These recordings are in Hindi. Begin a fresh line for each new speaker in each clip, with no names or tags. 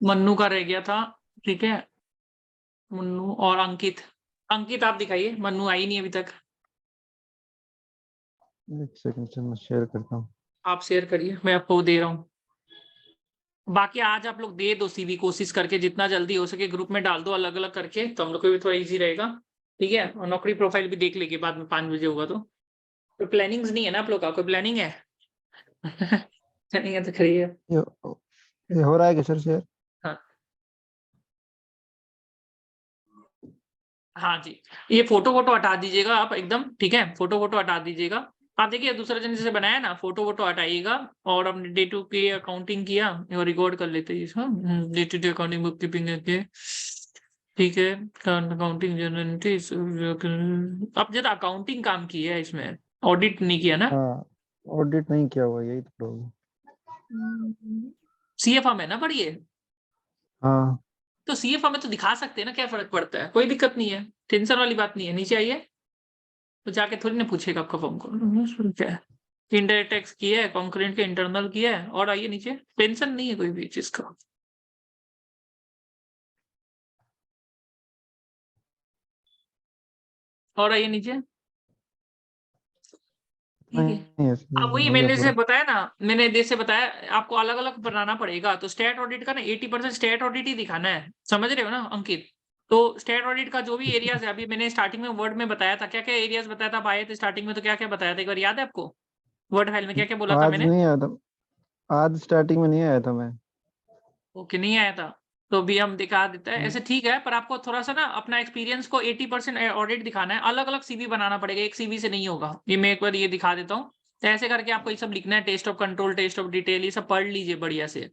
मन्नू का रह गया था, ठीक है। मन्नू और अंकित। अंकित आप दिखाइए, मन्नू आई नहीं अभी तक।
एक सेकंड से मैं शेयर करता हूँ।
आप शेयर करिए, मैं आपको दे रहा हूँ। बाकी आज आप लोग दे दो सीवी, कोशिश करके जितना जल्दी हो सके ग्रुप में डाल दो अलग अलग करके, तो हम लोग को भी थोड़ा इजी रहेगा। ठीक है, और नौकरी प्रोफाइल भी देख लेंगे बाद में 5 बजे होगा तो प्लानिंग्स नहीं है ना आप लोग का? कोई प्लानिंग है? प्लानिंग है तो करिए।
ये ये हो रहा है क्या सर शेयर?
हाँ हाँ जी, ये फोटो वोटो हटा दीजिएगा आप एकदम, ठीक है, फोटो वोटो हटा दीजिएगा। आप देखिए दूसरा जन जैसे बनाया ना, फोटो वोटो हटाइएगा। और हमने डे टू की अकाउंटिंग किया और रिकॉर्ड कर लेते हैं इसको, day to day accounting book keeping करके, ठीक है। अकाउंटिंग जर्नल, अब जरा अकाउंटिंग काम की है इसमें, ऑडिट नहीं किया ना?
हाँ, ऑडिट नहीं किया हुआ, यही तो प्रॉब्लम।
सीएफए में ना पढ़िए,
हाँ,
तो सीएफए में तो दिखा सकते हैं ना, क्या फर्क पड़ता है, कोई दिक्कत नहीं है, टेंशन वाली बात नहीं है। नीचे आइए, तो जाके थोड़ी ना पूछेगा आपका फॉर्म को क्या है। इनडायरेक्ट टैक्स किया है, कॉन्करेंट के इंटरनल किया है, और आइए नीचे, टेंशन नहीं है कोई भी चीज का। और आइए नीचे, ठीक है।
नहीं
अब वही
हो गया
मैंने से
पूरा।
बताया ना, मैंने जैसे बताया आपको अलग अलग बनाना पड़ेगा। तो स्टेट ऑडिट का ना 80% स्टेट ऑडिट ही दिखाना है, समझ रहे हो ना अंकित? तो स्टेट ऑडिट का जो भी एरियाज है, अभी मैंने स्टार्टिंग में वर्ड में बताया था, क्या क्या एरियाज बताया था, आप आए थे स्टार्टिंग में तो क्या क्या बताया था, एक बार याद है आपको? वर्ड फाइल में क्या क्या बोला था
आज
मैंने?
नहीं आया था, आज स्टार्टिंग में नहीं आया था मैं।
ओके, नहीं आया था, तो भी हम दिखा देते हैं
हम्म,
ऐसे, ठीक है। पर आपको थोड़ा सा ना अपना एक्सपीरियंस को 80% ऑडिट दिखाना है, अलग अलग सीवी बनाना पड़ेगा, एक सीवी से नहीं होगा। ये मैं एक बार ये दिखा देता हूँ। तो ऐसे करके आपको ये सब लिखना है, test of control, test of detail, ये सब पढ़ लीजिए बढ़िया से।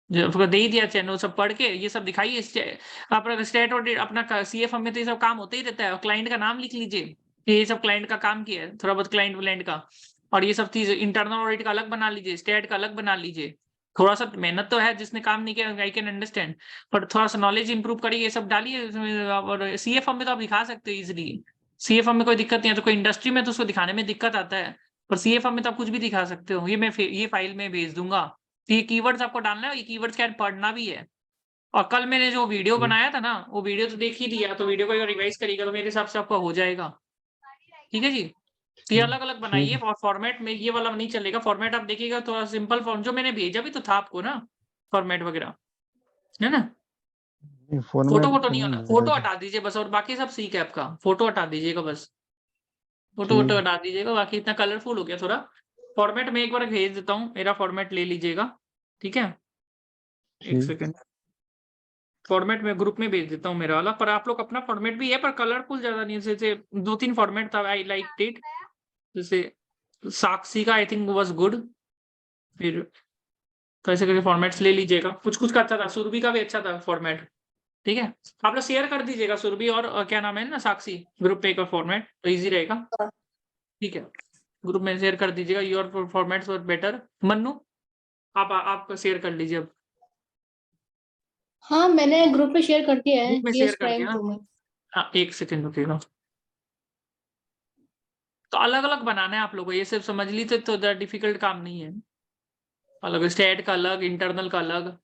जो आपको दे ही दिया चैनल, सब पढ़ के ये सब दिखाइए। अपना स्टेट ऑडिट, अपना सीएफ में तो ये सब काम होता ही रहता है। क्लाइंट का नाम लिख लीजिए कि ये सब क्लाइंट का काम किया है, थोड़ा बहुत क्लाइंट व्लाइंट का। और ये सब चीज इंटरनल ऑडिट का अलग बना लीजिए, स्टेट का अलग बना लीजिए। थोड़ा सा मेहनत तो है, जिसने काम नहीं किया आई कैन अंडरस्टैंड, पर थोड़ा सा नॉलेज इंप्रूव करिए, ये सब डालिए इसमें। और सीएफ में तो आप दिखा सकते हो इजिली, सीएफ में कोई दिक्कत नहीं है। तो कोई इंडस्ट्री में तो उसको दिखाने में दिक्कत आता है, पर सीएफ में तो आप कुछ भी दिखा सकते हो। ये मैं ये फाइल में भेज दूंगा। तो ये कीवर्ड्स आपको डालना है, ये कीवर्ड्स क्या पढ़ना भी है। और कल मैंने जो वीडियो
ठीक।
बनाया था ना, वो वीडियो तो देख ही लिया, तो वीडियो को रिवाइज करिएगा तो मेरे हिसाब से आपका हो जाएगा। ठीक है जी। तो ये
ठीक।
अलग अलग
ठीक
बनाइए,
है।
और फॉर्मेट में ये वाला नहीं चलेगा। फॉर्मेट आप देखिएगा थोड़ा सिंपल फॉर्म, जो मैंने भेजा भी तो था आपको ना, फॉर्मेट वगैरह, है ना?
नहीं,
फोटो
फॉर्मेट
वोटो
तो
नहीं
नहीं
होना,
भेजा
फोटो
था।
हटा दीजिए बस, और बाकी सब ठीक है आपका। फोटो हटा दीजिएगा बस, फोटो वोटो
ठीक।
हटा दीजिएगा, बाकी इतना कलरफुल हो गया थोड़ा। फॉर्मेट में एक बार भेज देता हूँ, मेरा फॉर्मेट ले लीजिएगा, ठीक है। एक
ठीक।
सेकेंड, फॉर्मेट में ग्रुप में भेज देता हूँ मेरा वाला। पर आप लोग अपना फॉर्मेट भी है, पर कलरफुल ज्यादा नहीं है। जैसे 2-3 फॉर्मेट था, आई लाइक इट। जैसे साक्षी का आई थिंक वाज गुड। फिर तो ऐसे करके फॉर्मेट्स ले लीजिएगा, कुछ कुछ का अच्छा था, सुरभि का भी अच्छा था फॉर्मेट। ठीक है, आप लोग शेयर कर दीजिएगा सुरभि और क्या नाम है ना, साक्षी, ग्रुप पे का फॉर्मेट तो इजी रहेगा। ठीक है, ग्रुप में शेयर कर दीजिएगा, your formats were better. Mannu, आप शेयर कर लीजिए अब।
हाँ, मैंने ग्रुप में शेयर कर दिया है,
ग्रुप में शेयर
जीएस
कर दिया
प्राइम
ना?
2 में।
हाँ, एक सेकेंड रुकिएगा। तो अलग अलग बनाना है आप लोगों को, ये सिर्फ समझ लीजिए तो डिफिकल्ट काम नहीं है। अलग स्टेट का अलग, इंटरनल का अलग।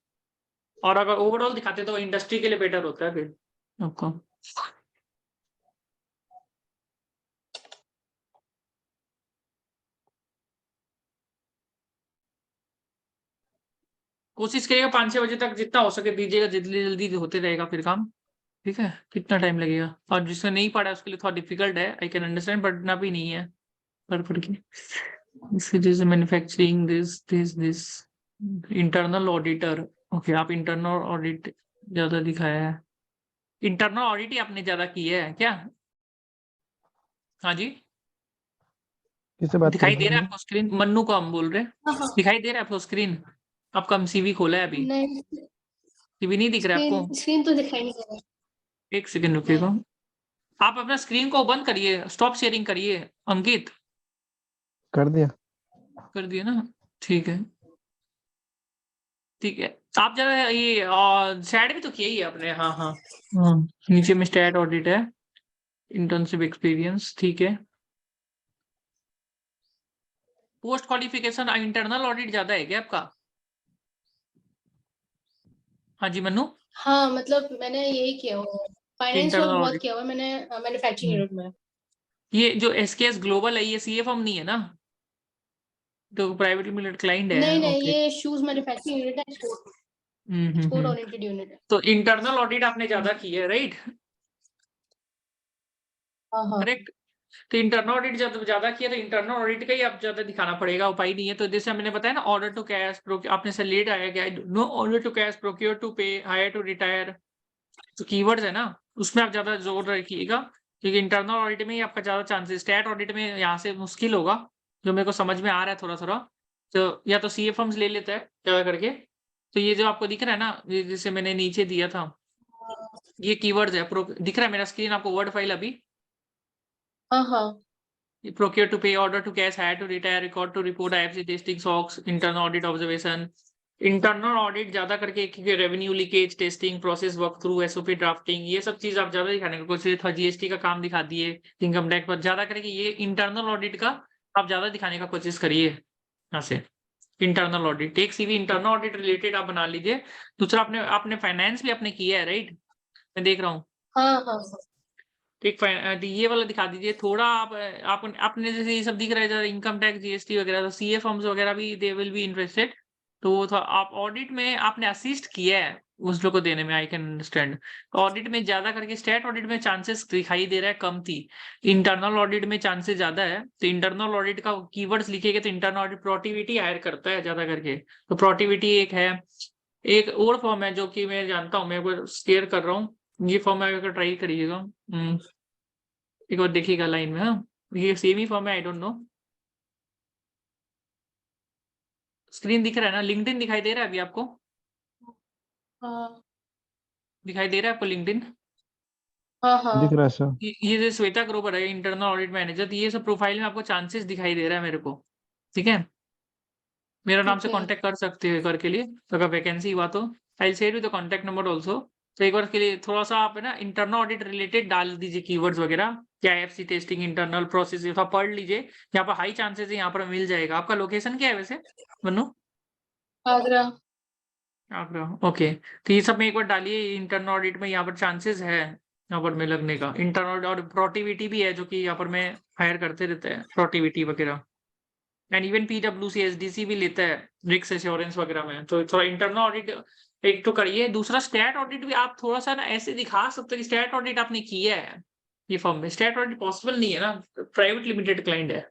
और अगर ओवरऑल दिखाते तो इंडस्ट्री के लिए बेटर होता है फिर आपको। कोशिश करिएगा 5-6 बजे तक जितना हो सके दीजिएगा, जल्दी जल्दी होते रहेगा फिर काम। ठीक है, कितना टाइम लगेगा? और जिसने नहीं पढ़ा उसके लिए थोड़ा डिफिकल्ट है, आई कैन अंडरस्टैंड, पढ़ना भी नहीं है पढ़ के। Manufacturing this internal auditor. Okay, आप इंटरनल ऑडिट ज्यादा दिखाया है, इंटरनल ऑडिट ही आपने ज्यादा की है क्या? हाँ जी,
किससे बात कर
दिखाई
रहे
दे
हैं
रहा है
सर?
आपको स्क्रीन? मन्नू को हम बोल रहे हैं।
हाँ हाँ।
दिखाई दे रहा है आपको स्क्रीन? आपका हम सीवी खोला है अभी,
नहीं,
सीवी नहीं दिख रहा है
स्क्रीन
आपको?
स्क्रीन तो दिखाई नहीं दे रहा।
एक सेकंड
नहीं।
रुकिएगा, आप अपना स्क्रीन को बंद करिए, स्टॉप शेयरिंग करिए। अंकित,
कर दिया।
कर दिए ना? ठीक है, ठीक है। आप जरा ये सैड भी तो किया ही है आपने, हाँ हाँ हाँ। नीचे में स्टैट ऑडिट है, इंटर्नशिप एक्सपीरियंस, ठीक है। पोस्ट क्वालिफिकेशन इंटरनल ऑडिट ज्यादा है क्या आपका? हाँ जी मन्नू,
हाँ मतलब मैंने यही किया हुआ है, फाइनेंस
इंटरनल
वर्क बहुत
ऑडिट।
किया हुआ है मैंने मैन्युफैक्चरिंग यूनिट में।
ये जो एसकेएस ग्लोबल है ये सीए फर्म नहीं है ना, तो प्राइवेट लिमिटेड क्लाइंट है।
नहीं नहीं,
ओके।
ये शूज मैन्युफैक्चरिंग यूनिट है, एक्सपोर्ट
हम्म।
ओरिएंटेड यूनिट है।
तो इंटरनल ऑडिट आपने ज्यादा की है, राइट?
हाँ हाँ
करेक्ट। तो इंटरनल ऑडिट जब ज्यादा किया तो इंटरनल ऑडिट का ही आप ज्यादा दिखाना पड़ेगा, उपाय नहीं है। तो जैसे मैंने बताया ना, ऑर्डर टू कैश आपने से लेट आया क्या, no order to cash, procure to pay, hire to retire, जो कीवर्ड्स है ना उसमें आप ज्यादा जोर रखिएगा, क्योंकि इंटरनल ऑडिट में ही आपका ज्यादा चांसेस, स्टैट ऑडिट में यहाँ से मुश्किल होगा, जो मेरे को समझ में आ रहा है थोड़ा थोड़ा। तो या तो सीए फर्म्स ले लेते हैं ज्यादा करके। तो ये जो आपको दिख रहा है ना, ये जैसे मैंने नीचे दिया था, ये कीवर्ड्स है। दिख रहा है मेरा स्क्रीन आपको, वर्ड फाइल अभी?
हाँ हाँ।
Procure to pay, order to cash, hire to retire, record to report, IFC testing, SOX, internal audit observation, internal audit ज्यादा करके revenue leakage testing, process work through, SOP drafting, ये सब चीज आप ज्यादा दिखाने का कोशिश। जीएसटी का काम दिखा दिए, इनकम टैक्स पर ज्यादा करके ये इंटरनल ऑडिट का आप ज्यादा दिखाने का कोशिश करिए यहाँ से। इंटरनल ऑडिट, एक सीवी इंटरनल ऑडिट रिलेटेड आप बना लीजिए। दूसरा, आपने आपने फाइनेंस भी आपने किया है, राइट? मैं देख रहा हूँ।
हाँ हाँ हाँ।
ठीक, ये वाला दिखा दीजिए थोड़ा। आप अपने जैसे ये सब दिख रहा है जरा, इनकम टैक्स, जीएसटी वगैरह, तो सीए फर्म्स वगैरह भी दे विल बी इंटरेस्टेड। तो वो था, आप ऑडिट में आपने असिस्ट किया है उस लोग को देने में, आई कैन अंडरस्टैंड। ऑडिट में ज्यादा करके स्टेट ऑडिट में चांसेस दिखाई दे रहा है कम थी, इंटरनल ऑडिट में चांसेस ज्यादा है। तो इंटरनल ऑडिट का कीवर्ड्स लिखेगा तो इंटरनल ऑडिट प्रोटिविटी हायर करता है ज्यादा करके। तो प्रोटिविटी एक है। एक और फॉर्म है जो कि मैं जानता हूँ, मैं एक बार शेयर कर रहा हूँ, ये फॉर्म अगर ट्राई करिएगा। एक बार देखिएगा लाइन में। हाँ, ये सेम ही फॉर्म है, आई डोंट नो। स्क्रीन दिख रहा है ना? लिंक्डइन दिखाई दे रहा है अभी आपको?
हाँ
दिखाई दे रहा है आपको लिंक्डइन?
हाँ
दिख
हाँ।
रहा है सर।
ये जो श्वेता ग्रोवर है, इंटरनल ऑडिट मैनेजर, तो ये सब प्रोफाइल में आपको चांसेस दिखाई दे रहा है मेरे को। ठीक है, मेरा नाम से
ओके।
कांटेक्ट कर सकते हो एक बार के लिए, तो अगर वैकेंसी हुआ तो I share with the contact number also. तो एक बार के लिए थोड़ा सा आप है ना इंटरनल ऑडिट रिलेटेड डाल दीजिए कीवर्ड्स वगैरह, क्या एफसी टेस्टिंग, इंटरनल प्रोसेस, ये सब पढ़ लीजिए। यहाँ पर हाई चांसेस है, यहाँ पर मिल जाएगा। आपका लोकेशन क्या है वैसे मन्नू?
आगरा।
आगरा, ओके। तो ये सब में एक बार डालिए, इंटरनल ऑडिट में यहाँ पर चांसेस है यहाँ पर में लगने का। इंटरनल और प्रोटिविटी भी है, जो कि यहाँ पर में हायर करते रहते हैं, प्रोटिविटी वगैरह। एंड इवन पीडब्ल्यूसी, एसडीसी भी लेता है रिस्क एश्योरेंस वगैरह में। तो थोड़ा इंटरनल ऑडिट एक तो करिए। दूसरा, स्टैट ऑडिट भी आप थोड़ा सा ना ऐसे दिखा सकते हो कि स्टैट ऑडिट आपने किया है। ये फर्म में स्टैट ऑडिट पॉसिबल नहीं है ना, प्राइवेट लिमिटेड क्लाइंट है।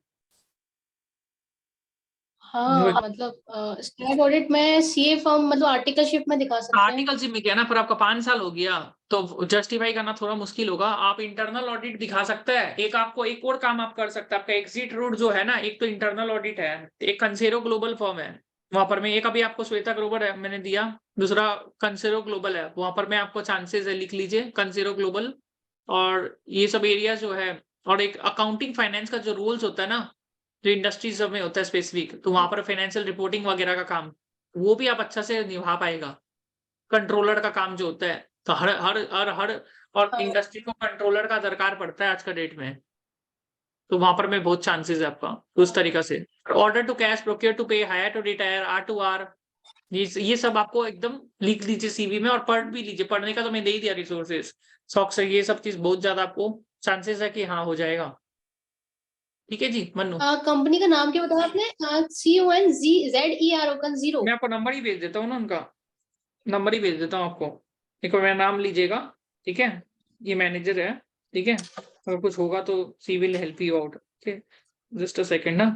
हाँ मतलब स्टैट ऑडिट में सीए फॉर्म मतलब आर्टिकलशिप में दिखा सकते हैं।
आर्टिकलशिप में क्या ना, पर आपका 5 साल हो गया तो जस्टिफाई करना थोड़ा मुश्किल होगा। आप इंटरनल ऑडिट दिखा सकते हैं। एक आपको एक और काम आप कर सकते हैं, आपका एग्जिट रूट जो है ना, एक तो इंटरनल ऑडिट है, एक कंसेरो ग्लोबल फॉर्म है, वहां पर मैं एक अभी आपको श्वेता ग्लोबल है मैंने दिया, दूसरा कंसेरो ग्लोबल है, वहां पर मैं आपको चांसेस है, लिख लीजिए कंसेरो ग्लोबल। और ये सब एरिया जो है, और एक अकाउंटिंग फाइनेंस का जो रूल्स होता है ना, जो इंडस्ट्रीज में होता है स्पेसिफिक, तो वहां पर फाइनेंशियल रिपोर्टिंग वगैरह का काम, वो भी आप अच्छा से निभा पाएगा। कंट्रोलर का काम जो होता है, तो हर हर हर हर और
हाँ
इंडस्ट्री को कंट्रोलर का दरकार पड़ता है आज का डेट में। तो वहां पर में बहुत चांसेस है आपका उस तरीका से। Order to cash, procure to pay, hire to retire, R to R, ये सब आपको एकदम लिख लीजिए सीवी में, और पढ़ भी लीजिए। पढ़ने का तो मैं दे ही दिया रिसोर्सेज, शौक से। ये सब चीज बहुत ज्यादा आपको चांसेस है कि हाँ हो जाएगा। ठीक है जी मन्नू,
कंपनी का नाम क्या बताया आपने? CONZERO कंजीरो।
मैं आपको नंबर ही भेज देता हूँ ना उनका, नंबर ही भेज देता हूँ आपको। एक बार मेरा नाम लीजिएगा, ठीक है? ये मैनेजर है, ठीक है? अगर कुछ होगा तो she will help you out. Okay, just a second ना।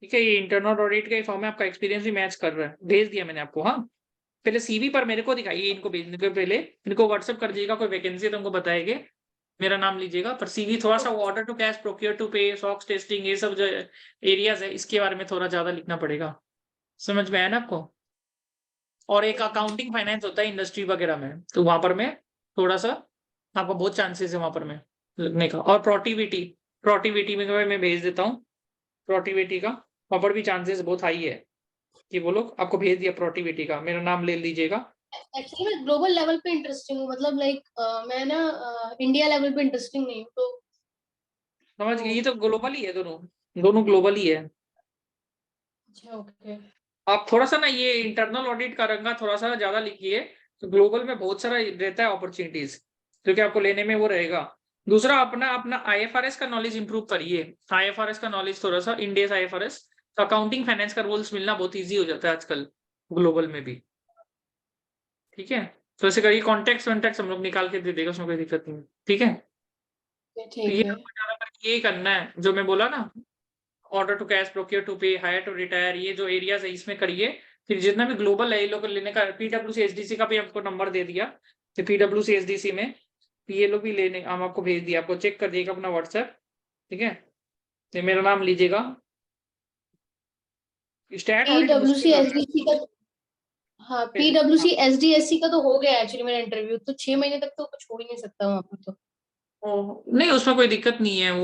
ठीक है, ये इंटरनल ऑडिट का ही फॉर्म है, आपका एक्सपीरियंस भी मैच कर रहा है, भेज दिया मैंने आपको। हाँ, पहले सीवी पर मेरे को दिखाइए, इनको भेजने के पहले इनको व्हाट्सएप कर दीजिएगा, कोई वैकेंसी है तो उनको बताएंगे, मेरा नाम लीजिएगा। पर सीवी थोड़ा सा order to cash, procure to pay, SOX testing, ये सब जो एरियाज है, इसके बारे में थोड़ा ज्यादा लिखना पड़ेगा। समझ में आया ना आपको? और एक अकाउंटिंग फाइनेंस होता है इंडस्ट्री वगैरह में, तो वहां पर में थोड़ा सा आपको बहुत चांसेस है वहां पर में लगने का। और प्रोटिविटी, प्रोटिविटी में मैं भेज देता हूँ, प्रोटिविटी का वहां पर भी चांसेस बहुत हाई है कि वो लोग आपको भेज दिया। प्रोटिविटी का मेरा नाम ले लीजिएगा।
एक्चुअली मैं ग्लोबल लेवल पे इंटरेस्टिंग हूँ, मतलब लाइक मैं ना इंडिया लेवल पे इंटरेस्टिंग नहीं हूँ, तो
समझ गए? ये तो ग्लोबल ही है, दोनों दोनों ग्लोबल ही है।
अच्छा, ओके।
आप थोड़ा सा ना ये इंटरनल ऑडिट का रंगा थोड़ा सा ज्यादा लिखिए, तो ग्लोबल में बहुत सारा रहता है अपॉर्चुनिटीज, जो कि आपको लेने में वो रहेगा। दूसरा, अपना अपना आईएफआरएस का नॉलेज इंप्रूव करिए। आईएफआरएस का नॉलेज थोड़ा सा, इंडियस आईएफआरएस, तो अकाउंटिंग फाइनेंस का रूल्स मिलना बहुत ईजी हो जाता है आजकल ग्लोबल में भी। ठीक है, तो ऐसे करिए, कॉन्टेक्ट वॉन्टेक्ट हम लोग निकाल के दे देगा, उसमें कोई दिक्कत नहीं है। ठीक है, तो
ठीक
ये
है।
आपको ज्यादा करके यही करना है जो मैं बोला ना, order to cash, procure to pay, hire to retire, ये जो एरियाज है इसमें करिए। फिर जितना भी ग्लोबल है ये लोग लेने का, पीडब्ल्यूसी एसडीसी का भी आपको नंबर दे दिया, तो पीडब्ल्यूसी एसडीसी में ये लोग भी लेने, हम आपको भेज दिया, आपको चेक कर दिएगा अपना व्हाट्सएप। ठीक है, तो मेरा नाम लीजिएगा, स्टैट ऑडिट
पीडब्ल्यूसी
मुश्किल है।
एसडीसी का, हाँ पीडब्ल्यूसी एसडीएससी का तो हो गया एक्चुअली मेरा इंटरव्यू, तो 6 महीने तक तो कुछ हो ही नहीं सकता वहां पर तो।
नहीं, उसमें कोई दिक्कत नहीं है। वो